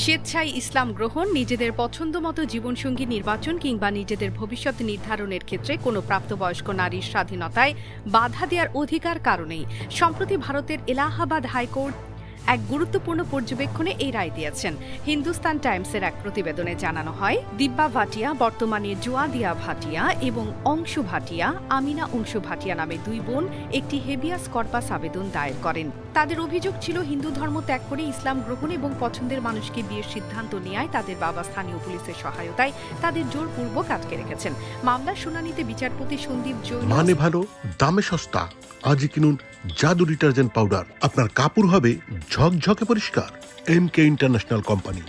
স্বেচ্ছায় ইসলাম গ্রহণ, নিজেদের পছন্দমতো জীবনসঙ্গী নির্বাচন কিংবা নিজেদের ভবিষ্যৎ নির্ধারণের ক্ষেত্রে কোনো প্রাপ্তবয়স্ক নারীর স্বাধীনতায় বাধা দেওয়ার অধিকার কারণেই সম্প্রতি ভারতের এলাহাবাদ হাইকোর্ট এক গুরুত্বপূর্ণ পর্যবেক্ষণে এই রায় দিয়েছেন। হিন্দুস্তান টাইমসের এক প্রতিবেদনে জানানো হয়, দিব্যা ভাটিয়া, বর্তমানে জোয়াদিয়া ভাটিয়া এবং অংশু ভাটিয়া, আমিনা অংশু ভাটিয়া নামে দুই বোন একটি হেবিয়াস কর্পাস আবেদন দায়ের করেন। তাদের অভিযোগ ছিল, হিন্দু ধর্ম ত্যাগ করে ইসলাম গ্রহণ এবং পছন্দের মানুষকে বিয়ের সিদ্ধান্ত নেওয়ায় তাদের বাবা স্থানীয় পুলিশের সহায়তায় তাদের জোরপূর্বক আটকে রেখেছেন। মামলার শুনানিতে বিচারপতি সন্দীপ জৈন মানে ভালো, দামে সস্তা, আজই কিনুন জাদু ডিটারজেন্ট পাউডার। আপনার কাপড় হবে ঝকঝকে পরিষ্কার। MK ইন্টারন্যাশনাল কোম্পানি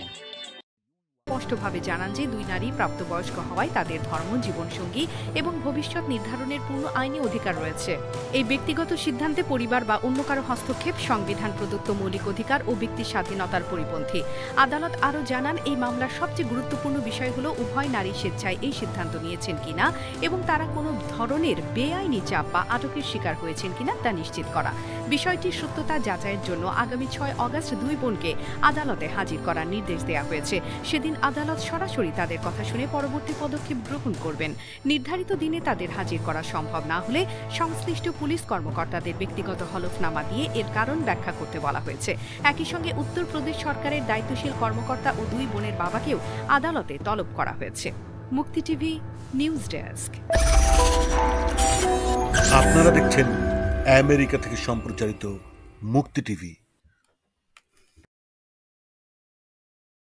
স্পষ্টভাবে জানান যে দুই নারী প্রাপ্তবয়স্ক হওয়ায় তাদের ধর্ম, জীবনসঙ্গী এবং ভবিষ্যৎ নির্ধারণের পূর্ণ আইনি অধিকার রয়েছে। এই ব্যক্তিগত সিদ্ধান্তে পরিবার বা অন্য কারো হস্তক্ষেপ সংবিধান প্রদত্ত মৌলিক অধিকার ও ব্যক্তির স্বাধীনতার পরিপন্থী। আদালত আরও জানান, এই মামলার সবচেয়ে গুরুত্বপূর্ণ বিষয় হল উভয় নারী স্বেচ্ছায় এই সিদ্ধান্ত নিয়েছেন কিনা এবং তারা কোনো ধরনের বেআইনি চাপ বা আটকের শিকার হয়েছেন কিনা তা নিশ্চিত করা। বিষয়টির সত্যতা যাচাইয়ের জন্য আগামী 6 অগস্ট দুই বোনকে আদালতে হাজির করার নির্দেশ দেওয়া হয়েছে। সেদিন আদালত সরাসরি তাদের কথা শুনে পরবর্তী পদক্ষেপ গ্রহণ করবেন। নির্ধারিত দিনে তাদের হাজির করা সম্ভব না হলে সংশ্লিষ্ট পুলিশ কর্মকর্তাদের ব্যক্তিগত হলফনামা দিয়ে এর কারণ ব্যাখ্যা করতে বলা হয়েছে। একই সঙ্গে উত্তরপ্রদেশ সরকারের দায়িত্বশীল কর্মকর্তা ও দুই বোনের বাবাকেও আদালতে তলব করা হয়েছে। মুক্তি টিভি নিউজ ডেস্ক। আপনারা দেখছেন আমেরিকা থেকে সম্প্রচারিত মুক্তি টিভি।